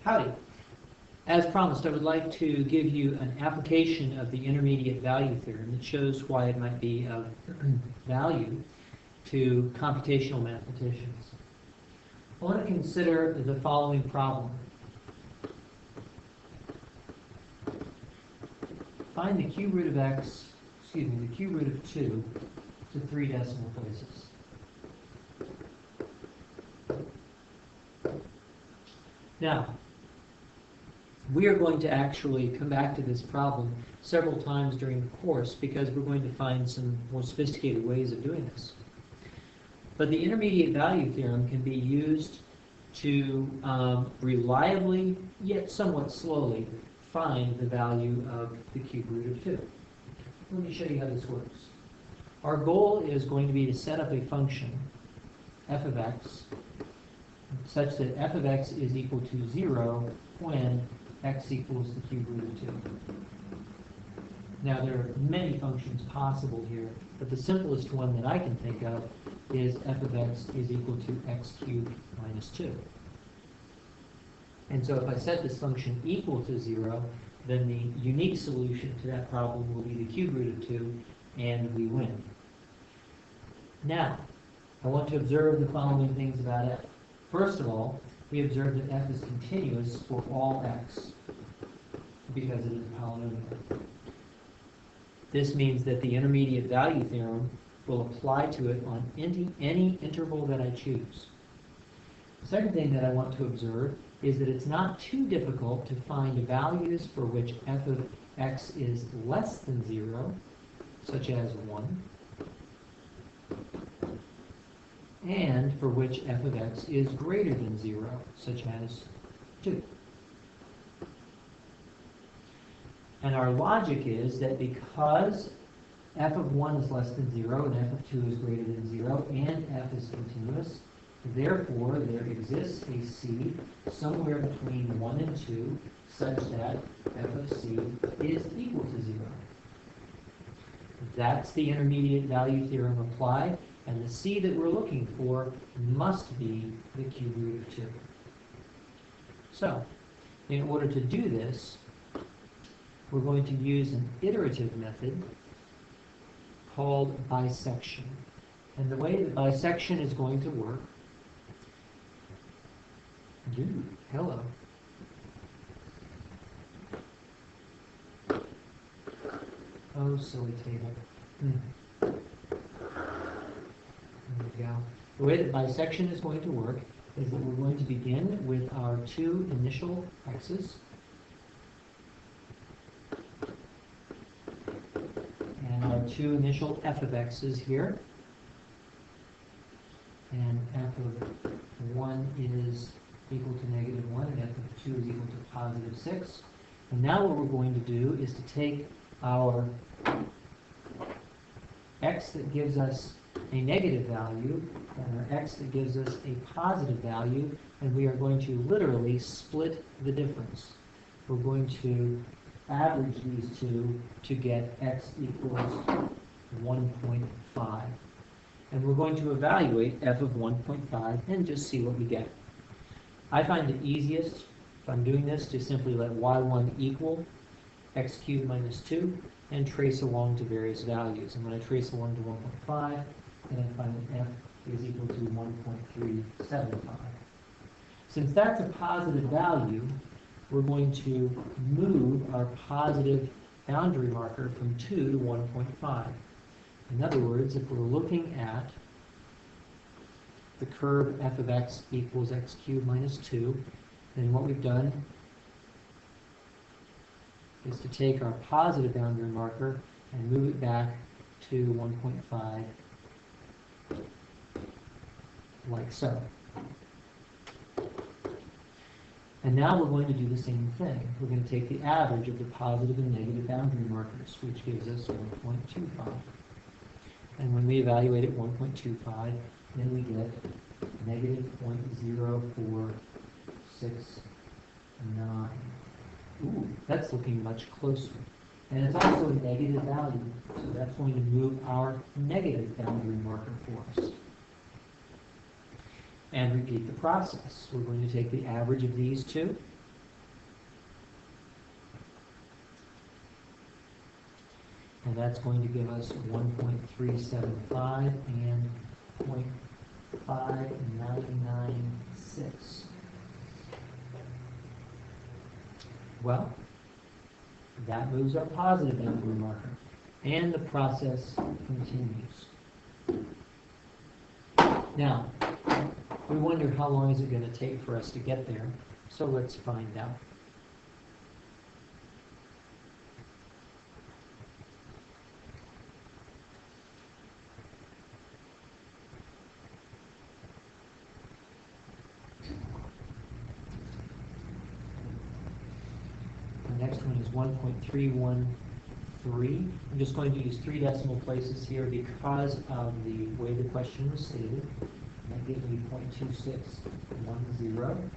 Howdy. As promised, I would like to give you an application of the intermediate value theorem that shows why it might be of value to computational mathematicians. I want to consider the following problem. Find the cube root of the cube root of 2 to 3 decimal places. Now, we are going to actually come back to this problem several times during the course because we're going to find some more sophisticated ways of doing this. But the intermediate value theorem can be used to reliably, yet somewhat slowly, find the value of the cube root of 2. Let me show you how this works. Our goal is going to be to set up a function, f of x, such that f of x is equal to 0 when x equals the cube root of 2. Now, there are many functions possible here, but the simplest one that I can think of is f of x is equal to x cubed minus 2. And so if I set this function equal to 0, then the unique solution to that problem will be the cube root of 2, and we win. Now, I want to observe the following things about f. First of all, we observe that f is continuous for all x, because it is a polynomial. This means that the intermediate value theorem will apply to it on any interval that I choose. The second thing that I want to observe is that it's not too difficult to find values for which f of x is less than 0, such as 1, and for which f of x is greater than 0, such as 2. And our logic is that because f of 1 is less than 0 and f of 2 is greater than 0 and f is continuous, therefore there exists a c somewhere between 1 and 2 such that f of c is equal to 0. That's the intermediate value theorem applied, and the c that we're looking for must be the cube root of 2. So, in order to do this, we're going to use an iterative method called bisection. And the way that bisection is going to work... Dude, hello. Oh, silly table. There we go. The way that bisection is going to work is that we're going to begin with our two initial x's. And our two initial f of x's here. And f of 1 is equal to negative 1, and f of 2 is equal to positive 6. And now what we're going to do is to take our x that gives us a negative value and our x that gives us a positive value, and we are going to literally split the difference. We're going to average these two to get x equals 1.5. And we're going to evaluate f of 1.5 and just see what we get. I find it easiest, if I'm doing this, to simply let y1 equal x cubed minus 2 and trace along to various values. And when I trace along to 1.5, then I find that f is equal to 1.375. Since that's a positive value, we're going to move our positive boundary marker from 2 to 1.5. In other words, if we're looking at the curve f of x equals x cubed minus 2, then what we've done is to take our positive boundary marker and move it back to 1.5, like so. And now we're going to do the same thing. We're going to take the average of the positive and negative boundary markers, which gives us 1.25. And when we evaluate at 1.25, then we get negative 0.0469. Ooh, that's looking much closer. And it's also a negative value, so that's going to move our negative boundary marker for us. And repeat the process. We're going to take the average of these two, and that's going to give us 1.375 and 0.5996. Well, that moves our positive boundary marker, and the process continues. Now, we wonder how long is it going to take for us to get there, so let's find out. The next one is 1.313. I'm just going to use 3 decimal places here because of the way the question was stated. That gives me 0.2610,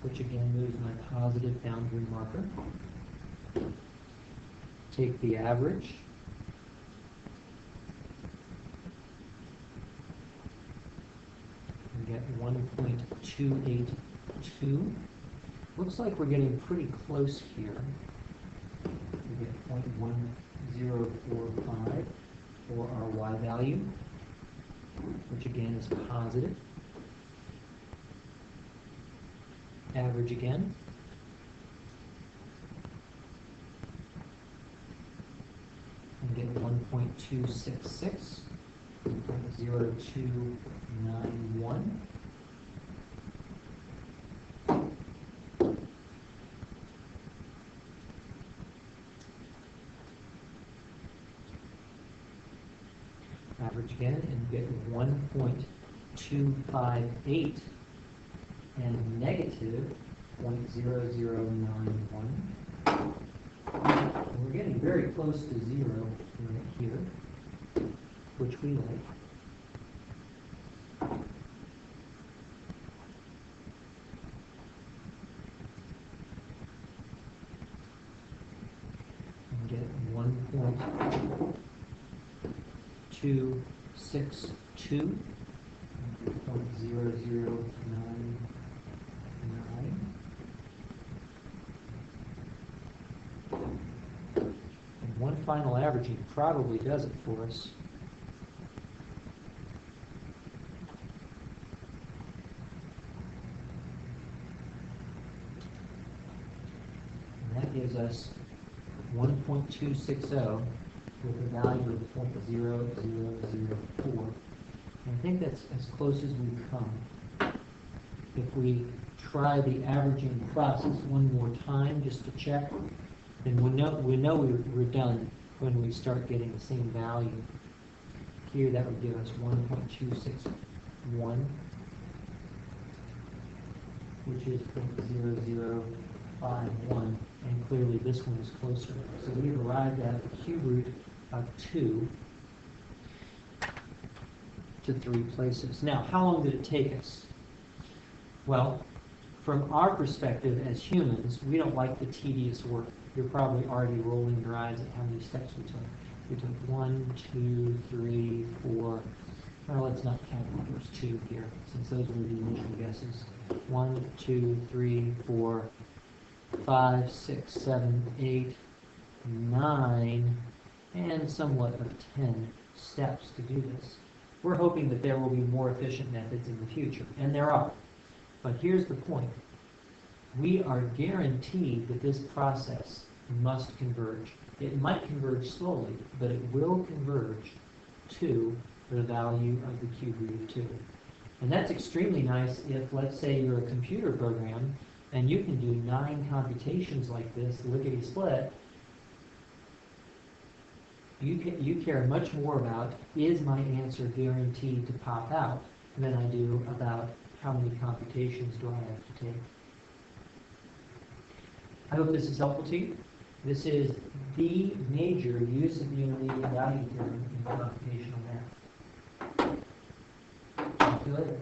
which again moves my positive boundary marker. Take the average. And get 1.282. Looks like we're getting pretty close here. We get 0.1045 for our y value, which again is positive. Average again. And get 1.266, 0.0291. Average again and get 1.258 and negative 0.0091. We're getting very close to 0 right here, which we like. And get 1.262, 0.0099. And one final averaging probably does it for us. And that gives us 1.260 with a value of 0.0004. And I think that's as close as we come. If we try the averaging process one more time just to check, then we know we're done when we start getting the same value. Here that would give us 1.261, which is 0.0051, and clearly this one is closer. So we've arrived at the cube root of 2 to 3 places. Now, how long did it take us? Well, from our perspective as humans, we don't like the tedious work. You're probably already rolling your eyes at how many steps we took. We took 1, 2, 3, 4. Well, let's not count the first 2 here, since those were the initial guesses. 1, 2, 3, 4, 5, 6, 7, 8, 9, and somewhat of 10 steps to do this. We're hoping that there will be more efficient methods in the future, and there are. But here's the point. We are guaranteed that this process must converge. It might converge slowly, but it will converge to the value of the cube root of 2. And that's extremely nice if, let's say, you're a computer program and you can do 9 computations like this, lickety-split. You care much more about, is my answer guaranteed to pop out, than I do about how many computations do I have to take. I hope this is helpful to you. This is the major use of the intermediate value theorem in computational math. Talk to you later.